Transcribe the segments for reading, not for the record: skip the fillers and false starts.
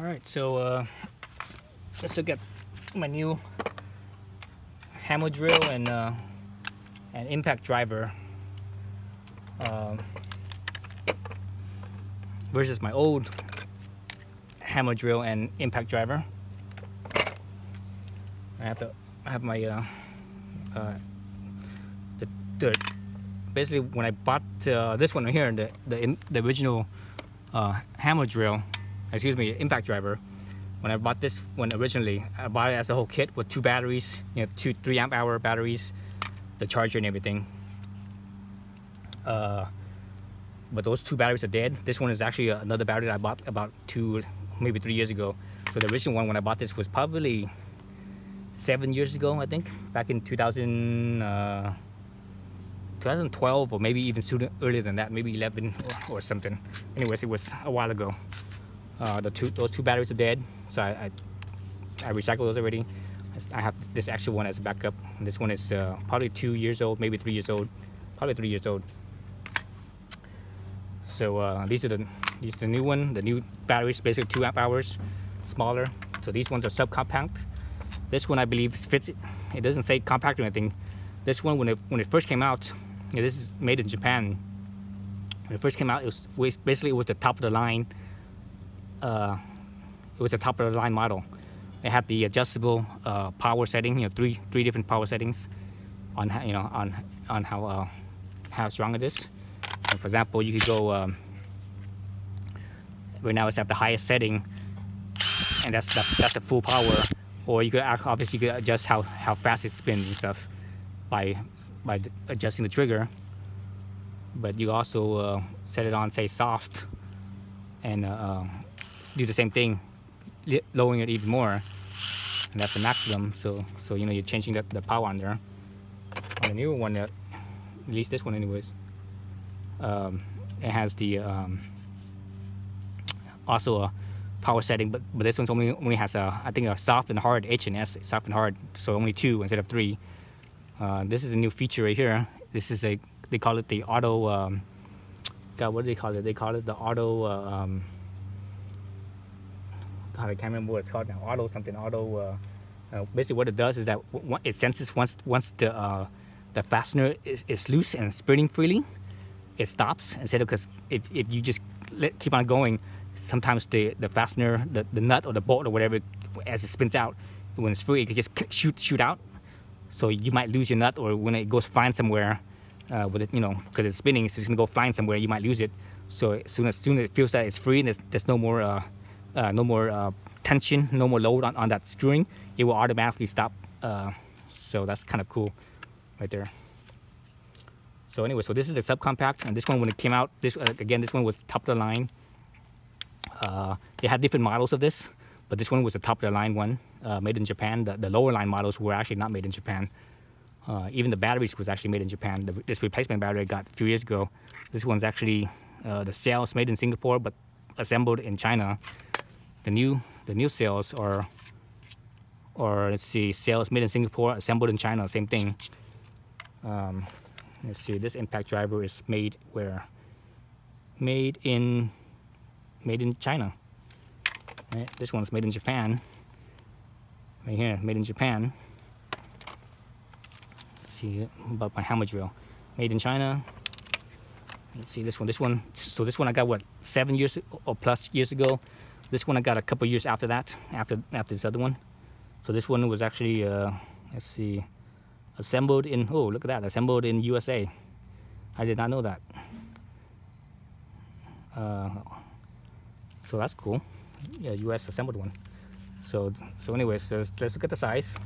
Alright, so let's look at my new hammer drill and impact driver versus my old hammer drill and impact driver. I have my basically when I bought this one right here, the original hammer drill, excuse me, impact driver. When I bought this one originally, I bought it as a whole kit with 2 batteries, you know, 3 amp hour batteries, the charger and everything. But those 2 batteries are dead. This one is actually another battery that I bought about 2, maybe 3 years ago. So the original one when I bought this was probably 7 years ago, I think, back in 2012, or maybe even sooner, earlier than that, maybe 11 or something. Anyways, it was a while ago. Those 2 batteries are dead, so I recycled those already. I have this actual one as a backup. This one is probably 2 years old, maybe 3 years old, probably 3 years old. So these are the new one. The new batteries, basically 2 amp hours, smaller. So these ones are subcompact. This one I believe fits it. It doesn't say compact or anything. This one, when it first came out, you know, this is made in Japan. When it first came out, it was basically the top of the line. It was a top of the line model. It had the adjustable power setting, you know, three different power settings on how strong it is. And for example, you could go right now it's at the highest setting, and that's the full power. Or you could obviously you could adjust how fast it spins and stuff by adjusting the trigger. But you also set it on, say, soft, and do the same thing, lowering it even more, and that's the maximum. So you know, you're changing the power on there. On the newer one, at least this one anyways, it has the also a power setting, but this one's only has I think a soft and hard H and S, soft and hard, so only 2 instead of 3. This is a new feature right here. This is they call it the auto God, what do they call it? They call it the auto God, I can't remember what it's called now. Auto something, auto basically what it does is that it senses once the fastener is loose and spinning freely, it stops. Instead of, because if you just keep on going, sometimes the fastener, the nut or the bolt or whatever, as it spins out, when it's free, it can just shoot out. So you might lose your nut, or when it goes flying somewhere with it, you know, because it's spinning, it's just gonna go flying somewhere. You might lose it. So as soon as it feels that it's free and there's no more tension, no more load on that screwing, it will automatically stop. So that's kind of cool, right there. So anyway, so this is the subcompact, and this one when it came out, this one was top of the line. They had different models of this, but this one was the top of the line one, made in Japan. The lower line models were actually not made in Japan. Even the batteries was actually made in Japan. This replacement battery I got a few years ago, this one's actually the cells made in Singapore but assembled in China. The new cells or let's see, cells made in Singapore, assembled in China, same thing. Let's see, this impact driver is made where? Made in China. Right? This one's made in Japan. Right here, made in Japan. Let's see about my hammer drill. Made in China. Let's see this one. So this one I got what, 7 years or plus years ago. This one I got a couple years after that, after this other one. So this one was actually let's see, assembled in, oh look at that, assembled in USA. I did not know that. So that's cool. Yeah, US assembled one. So anyways, let's look at the size.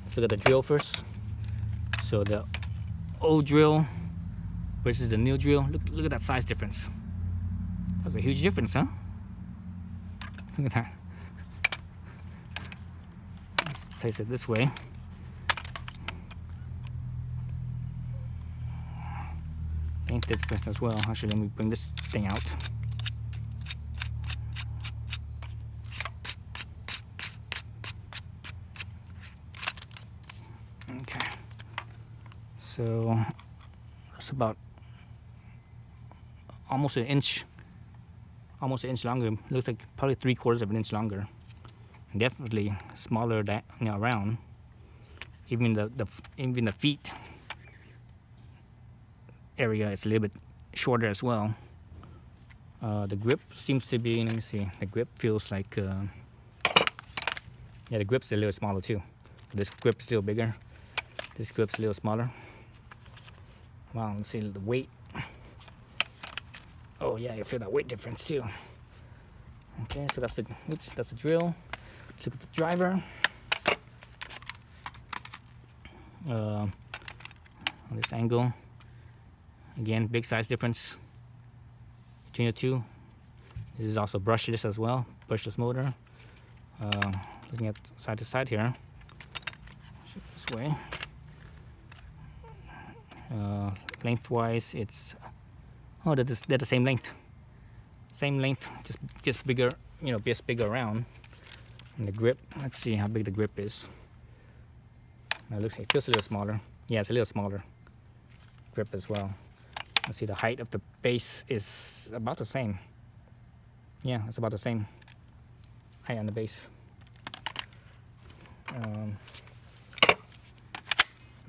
Let's look at the drill first. So the old drill versus the new drill. Look at that size difference. That's a huge difference, huh? Look at that. Let's place it this way. Paint this first as well. Actually, let me bring this thing out. Okay. So that's about almost an inch almost an inch longer. Looks like probably 3/4 of an inch longer. And definitely smaller that, around. Even the feet area is a little bit shorter as well. The grip seems to be, let me see, the grip feels like, yeah, the grip's a little smaller too. This grip's a little bigger. This grip's a little smaller. Wow, let's see the weight. Oh yeah, you feel that weight difference too. Okay, so that's the drill. Let's look at the driver. On this angle, again, big size difference between the two. This is also brushless as well, brushless motor. Looking at side to side here, this way. Lengthwise, it's they're the same length, just bigger, just bigger around. And the grip, let's see how big the grip is. It looks like it feels a little smaller. Yeah, it's a little smaller grip as well. Let's see, the height of the base is about the same. Yeah, it's about the same height on the base.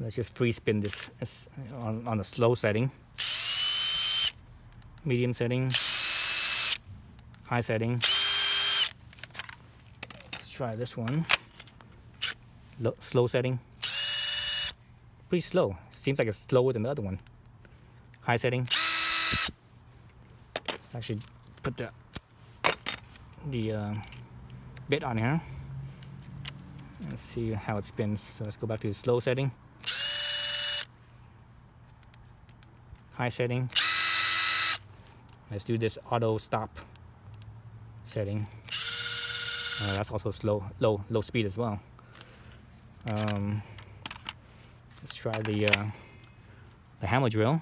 Let's just free spin this on the slow setting, medium setting, high setting. Let's try this one. Slow setting. Pretty slow. Seems like it's slower than the other one. High setting. Let's actually put the bit on here. Let's see how it spins. So let's go back to the slow setting. High setting. Let's do this auto stop setting. That's also low speed as well. Let's try the hammer drill.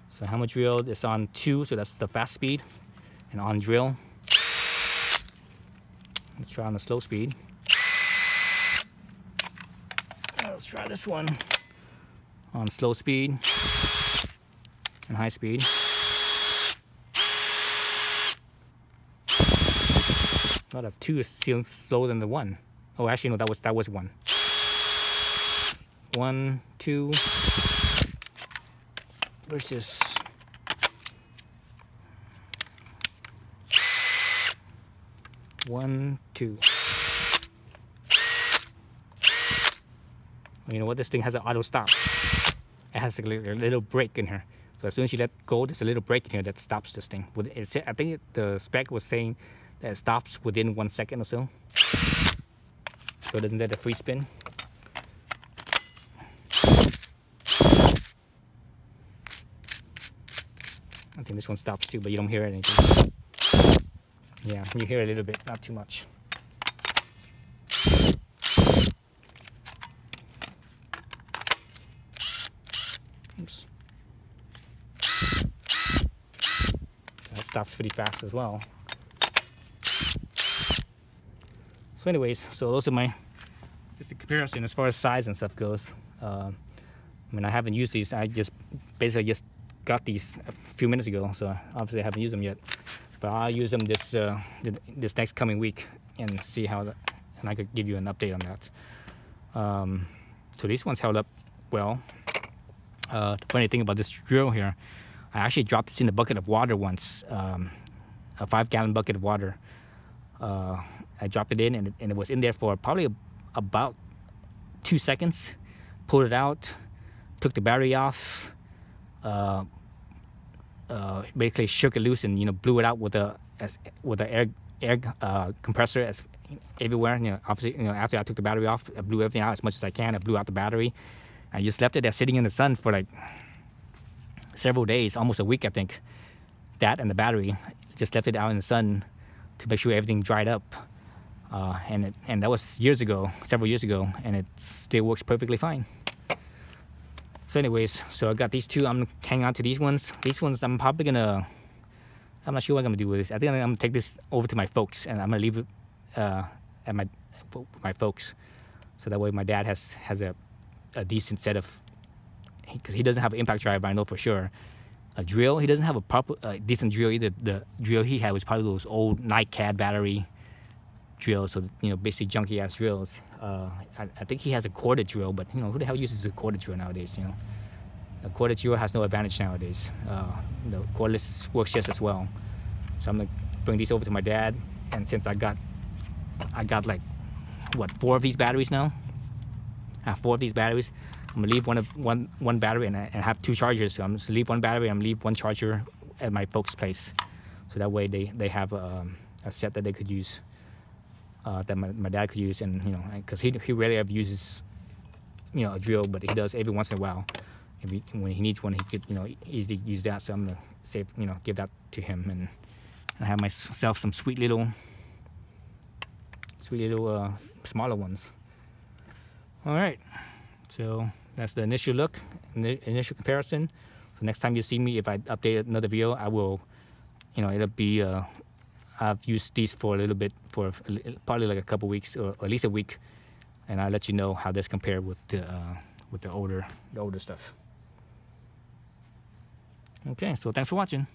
So hammer drill is on 2, so that's the fast speed, and on drill. Let's try on the slow speed. Let's try this one on slow speed and high speed. Not of 2 is still slower than the 1. Oh, actually no, that was 1. 1, 2 versus 1, 2. You know what? This thing has an auto stop. It has a little brake in here. So as soon as you let go, there's a little brake in here that stops this thing. I think the spec was saying that it stops within 1 second or so. So it doesn't let the free spin. I think this one stops too, but you don't hear anything. Yeah, you hear a little bit, not too much. Oops. That stops pretty fast as well. So anyways, so those are just a comparison as far as size and stuff goes. I mean, I haven't used these. I basically just got these a few minutes ago, so obviously I haven't used them yet. But I'll use them this next coming week and see how and I could give you an update on that. So these ones held up well. The funny thing about this drill here, I actually dropped this in a bucket of water once, a 5-gallon bucket of water. I dropped it in, and it was in there for probably about 2 seconds. Pulled it out, took the battery off, basically shook it loose, and blew it out with a air compressor everywhere. Obviously, after I took the battery off, I blew everything out as much as I can. I blew out the battery. I just left it there sitting in the sun for like several days, almost a week, I think. That and the battery, just left it out in the sun to make sure everything dried up. And that was several years ago, and it still works perfectly fine. So anyways, so I got these two. I'm gonna hang on to these ones. These ones I'm probably gonna, I'm not sure what I'm gonna do with this. I think I'm gonna take this over to my folks, and I'm gonna leave it at my folks, so that way my dad has a decent set of, because he doesn't have an impact driver, I know for sure, drill. He doesn't have a proper decent drill either. The drill he had was probably those old NiCad battery drills, so basically junky ass drills. I think he has a corded drill, but who the hell uses a corded drill nowadays? A corded drill has no advantage nowadays. The cordless works just as well. So I'm gonna bring these over to my dad, and since I got like what, 4 of these batteries now. I have 4 of these batteries. I'm gonna leave one battery and have 2 chargers. So I'm just leave one battery and leave one charger at my folks' place. So that way they have a set that they could use, that my dad could use, and because he rarely ever uses a drill, but he does every once in a while. When he needs one, he could easily use that. So I'm gonna save give that to him, and I have myself some sweet little smaller ones. All right, so that's the initial look, initial comparison. So next time you see me, if I update another video, I will, it'll be I've used these for a little bit, for probably like a couple weeks or at least a week, and I'll let you know how this compared with the older stuff. Okay, so thanks for watching.